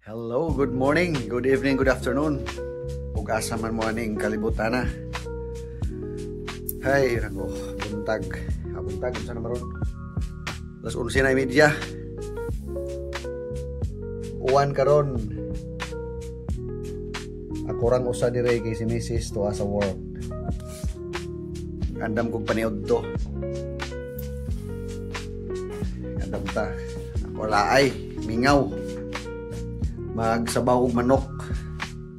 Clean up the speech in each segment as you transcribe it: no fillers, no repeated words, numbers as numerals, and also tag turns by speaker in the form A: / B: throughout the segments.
A: Hello, good morning, good evening, good afternoon. Ug asa man mo aning kalibutan na. Hay, nako, buntag. Buntag unsa na maron? Alas 11:30. Uwan karon. Ako rang usa dire kay si Mrs. to sa work. Andam kog paniod to. Andam ta. Ako laay, mingaw. Magsabaw og manok.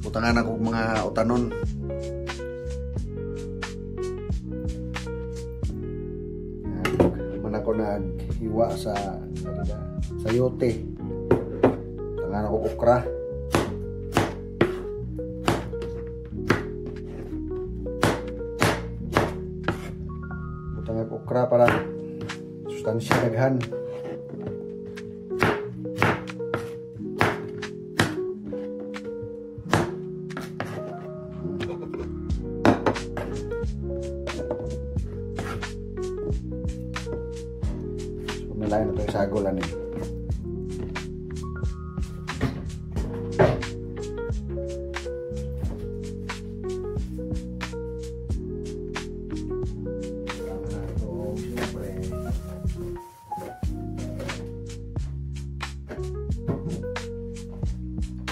A: Butangan ako mga utanon. Man ako naghiwa sa sayote. Butangan ako okra. Butangan ako okra para sustansya daghan. Lain ito yung sagolan eh.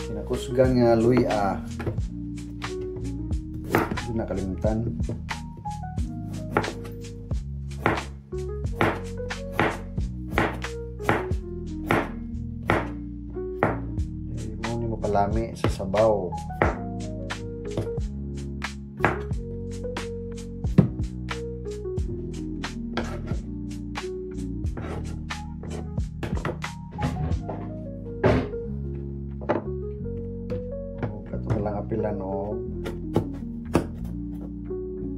A: Kinakusgan nga luya. Hindi nakalimutan. Lami sa sabaw. Kato lang apilan o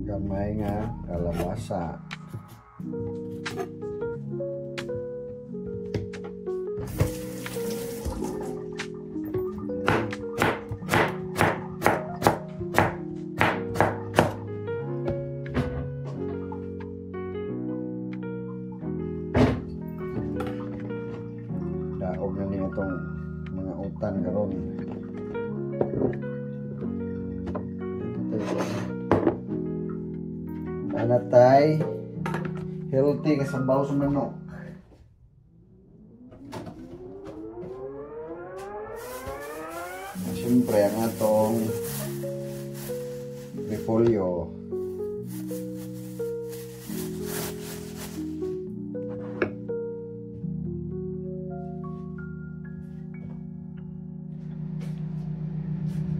A: gamay nga kalabasa. Daog na niya itong mga utan karon. Anatay healthy nga sabaw sa manok. Siyempre ang atong repolyo.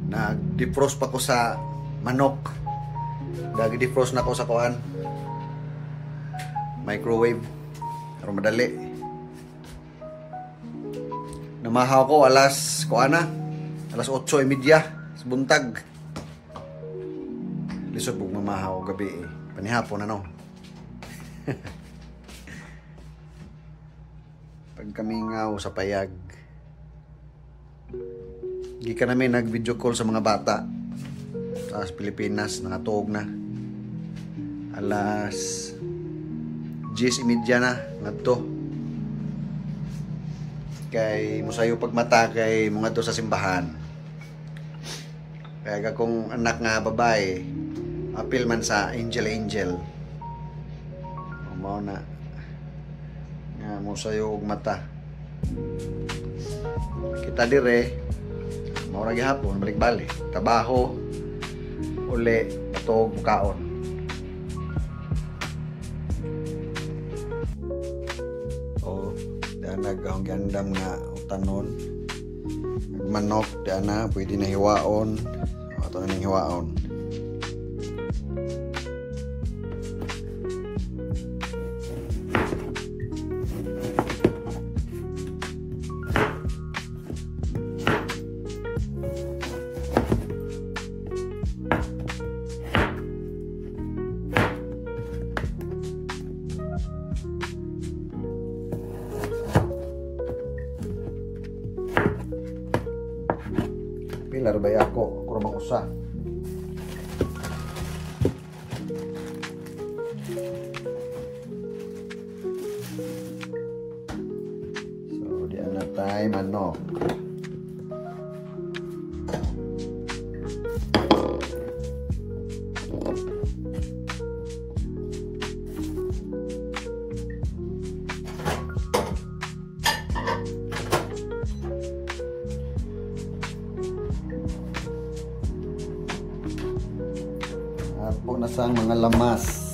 A: Nag-defrost pa ko sa manok. Nag-defrost na ko sa kuan. Microwave. Pero madali. Namahaw ko alas 8:30 sa buntag. Lisod bug mamahaw gabi eh. Panihapon ano. Pagkamingaw sa payag. Gikan namin nag-video call sa mga bata sa Pilipinas, nangatog na. Alas 10:30 na ngadto. Kay musayo pagmata kay mga to sa simbahan. Kaya akong anak nga babae, apil man sa angel. Mao na nga musayo og mata. Kita dire maura gihapon balik-balik trabaho uli atog mukaon. Daan nagahong gandam nga utanon manok daan na pwede na hiwaon ato na hiwaon. Pilar ba ako kurang usa. So di ana tay manok. Naluto na sa mga lamas.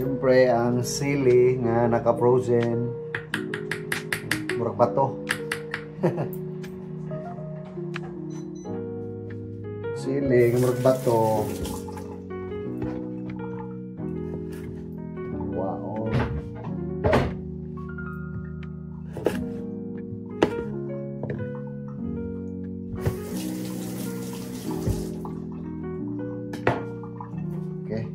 A: Siyempre, ang sili nga naka-frozen. Murag bato. Sili nga murag bato. Wow. Okay.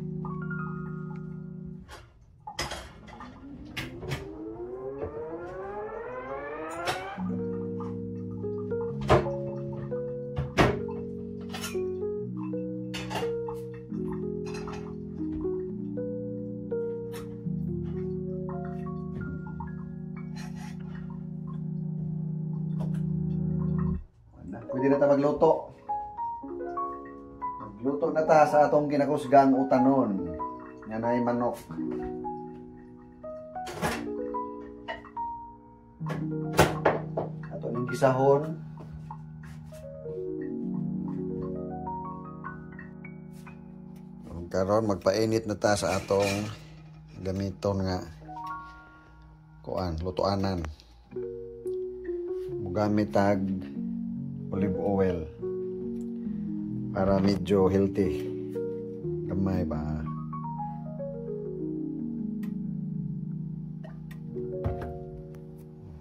A: Pwede na ta magluto. Magluto na ta sa atong kinakusgang utanon. Yan ay manok. Ato ning gisahon. Karon magpainit na ta sa atong gamiton nga kuan, lutoanan. Mugamit tag olive oil para medyo healthy. Gamay ba?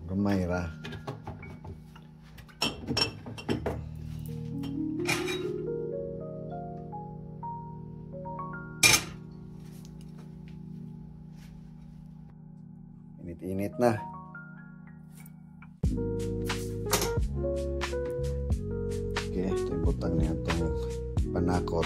A: Gamay ra. Init-init na. Okay, ito ibutang niya itong panakot.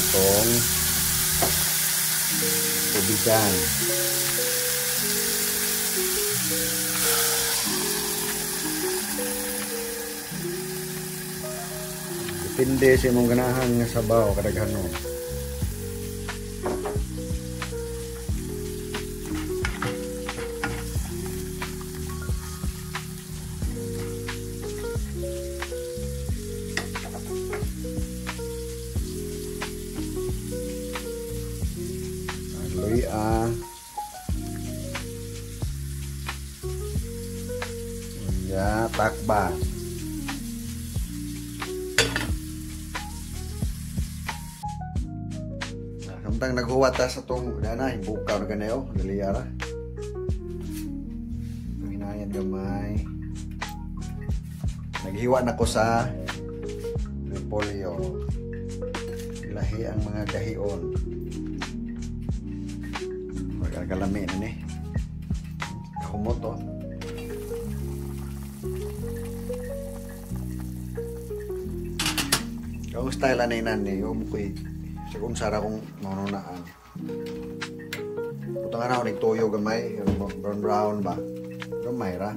A: Itong tubigan. Depende sa imong ganahan nga sabaw kadaghanon. Luya. Ya, takbas. Samtang naghuwat ta sa tong dana, hibukaw na ganayo, daliyara. Hinayan gamay. Naghiwa na ko sa repolyo. Lahi ang mga gahion. Magkakalami na ni. Kahumot to. Yung style na inan ni, yung ko'y kung sara kong manunaan. Putang na ako nagtuyo gamay, brown brown ba? Gamay ra.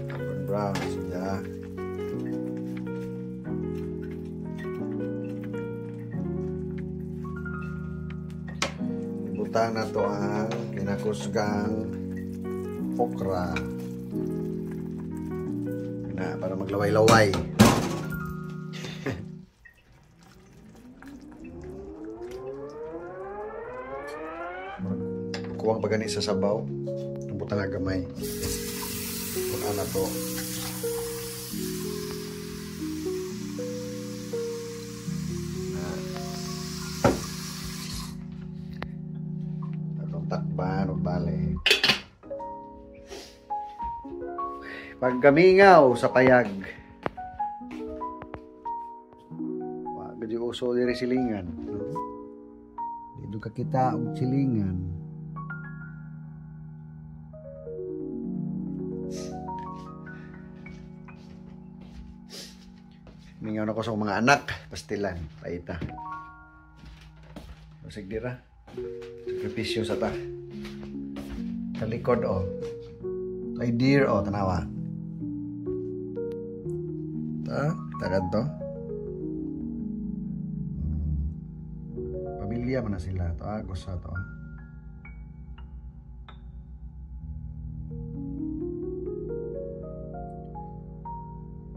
A: Brown brown siya. butang na to ang kinakusgang okra na para maglaway-laway. Kuwang pagani sa sabaw ang butang nga gamay kung ano to. Takpan o bale. Pagkamingaw sa payag. Wag di uso diri silingan. Dito ka kita og silingan. Mingaw na ko sa mga anak, pastilan, paita. Usig dira. Sakripisyo sa ta. Talikod o. Ay deer o, tanawa. Tagad to. Pamilya man na sila. To agos sa to.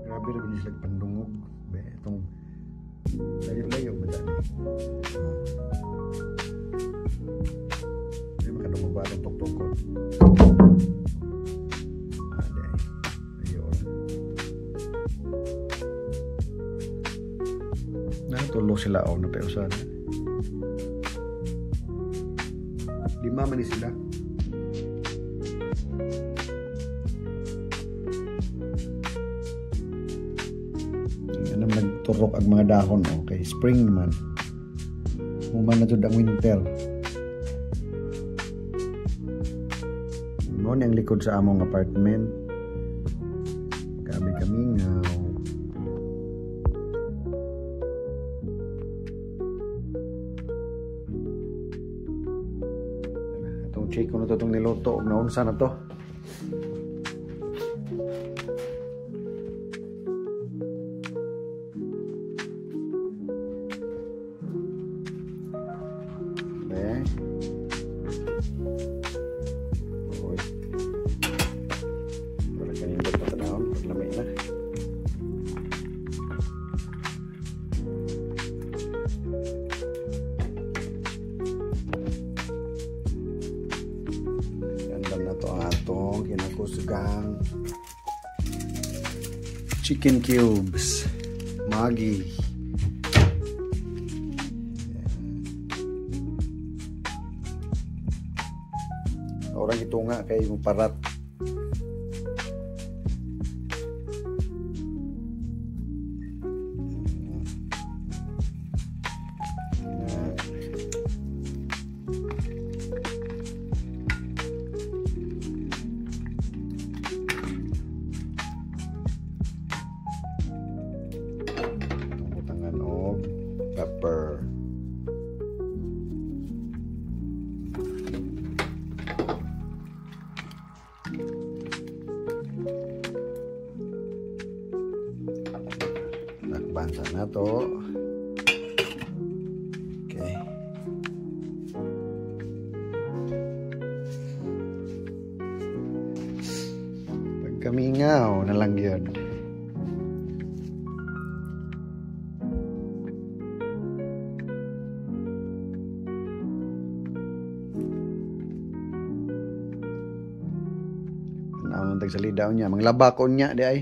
A: Grabe rin sila pandungog. Itong layo-layo ba dyan? Makadungog ba itong tuktukot? Ayun. Natulog sila o napausan. 5 man ni sila. Ano nagturok ang mga dahon o kay spring naman. Human na ito ang winter. Noon yung likod sa among apartment. Kami nga. Itong check ko na ito itong niluto. Naunsa na to. Kinakusgang chicken cubes, Maggi. Orang ito nga kay muparat. Pepper. Nakbansa na to. Okay. Pagkamingaw na lang yun. Naon tag salidaw niya, manglabakon niya di ay.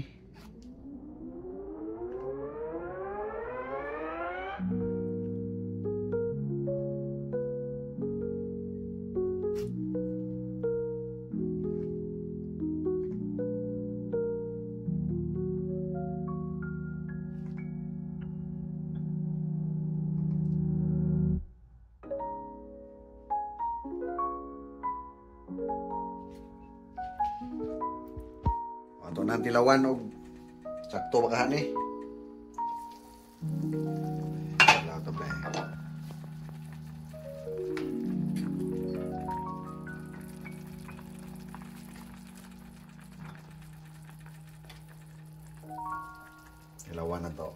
A: Ato nang tilawan og sakto ba kahani? Wala to ba? Tilawan na to.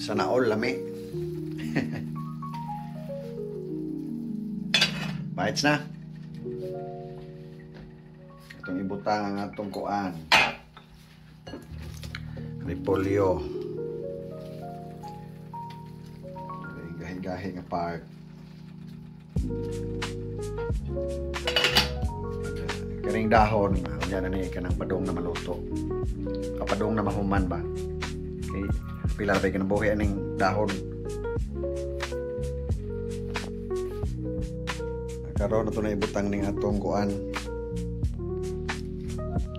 A: Sana all lami. Bites na. Itong ibutang ang atong kuan. Repolyo. Gahi-gahi nga part. Karing dahon, yan na ni kanang padong na maluto. Kapadong na mahuman ba? Okay, pila ba kinabuhi aning dahon. Karon na ito na ibutang ning atong kuan.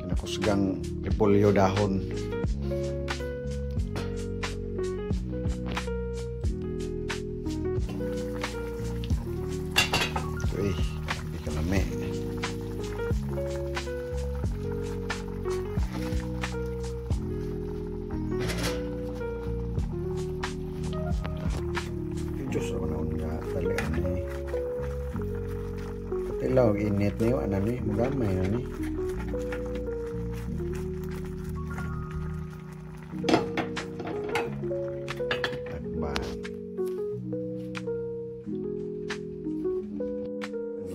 A: Kinakusgang repolyo dahon. Uy, hindi ka lami. Diyos ako na nga talaga ni. Katilaw, init na yun. Ano ni? Magamay na ni.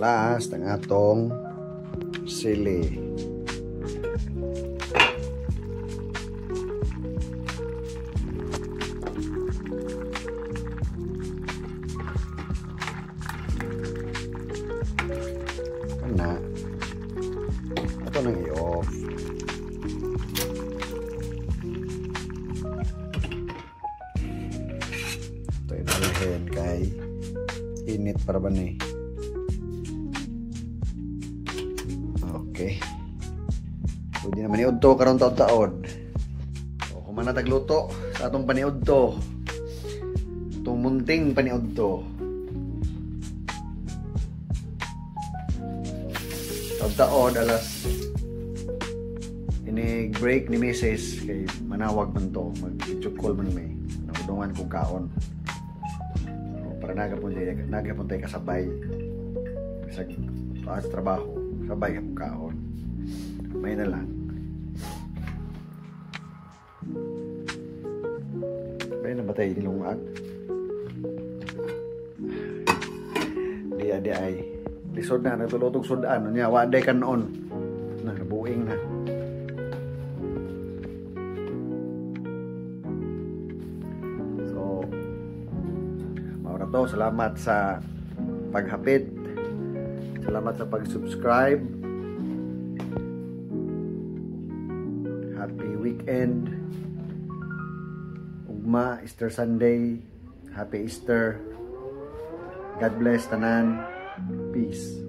A: Last ang atong sili. Kana ato nang i-off. Ito idalhin kay init para ba ni. Okay. Pwede naman iudto karon taon-taon. O kung man natagluto sa atong paniudto. Itong munting paniudto. Taon-taon alas ini break ni Mrs. kay manawag man to. Mag-chukol man may. Naudungan kong kaon. O, para nagapon tayo kasabay. Sa trabaho. Sabay ang kaon. May na lang. May na ba tayo nilungag? Di ay. Lisod na. Natulotog sudaan. Niya, waday ka noon. Nabuing na. So, maura to. Salamat sa paghapit. Salamat sa pag-subscribe. Happy weekend. Ugma, Easter Sunday. Happy Easter. God bless tanan. Peace.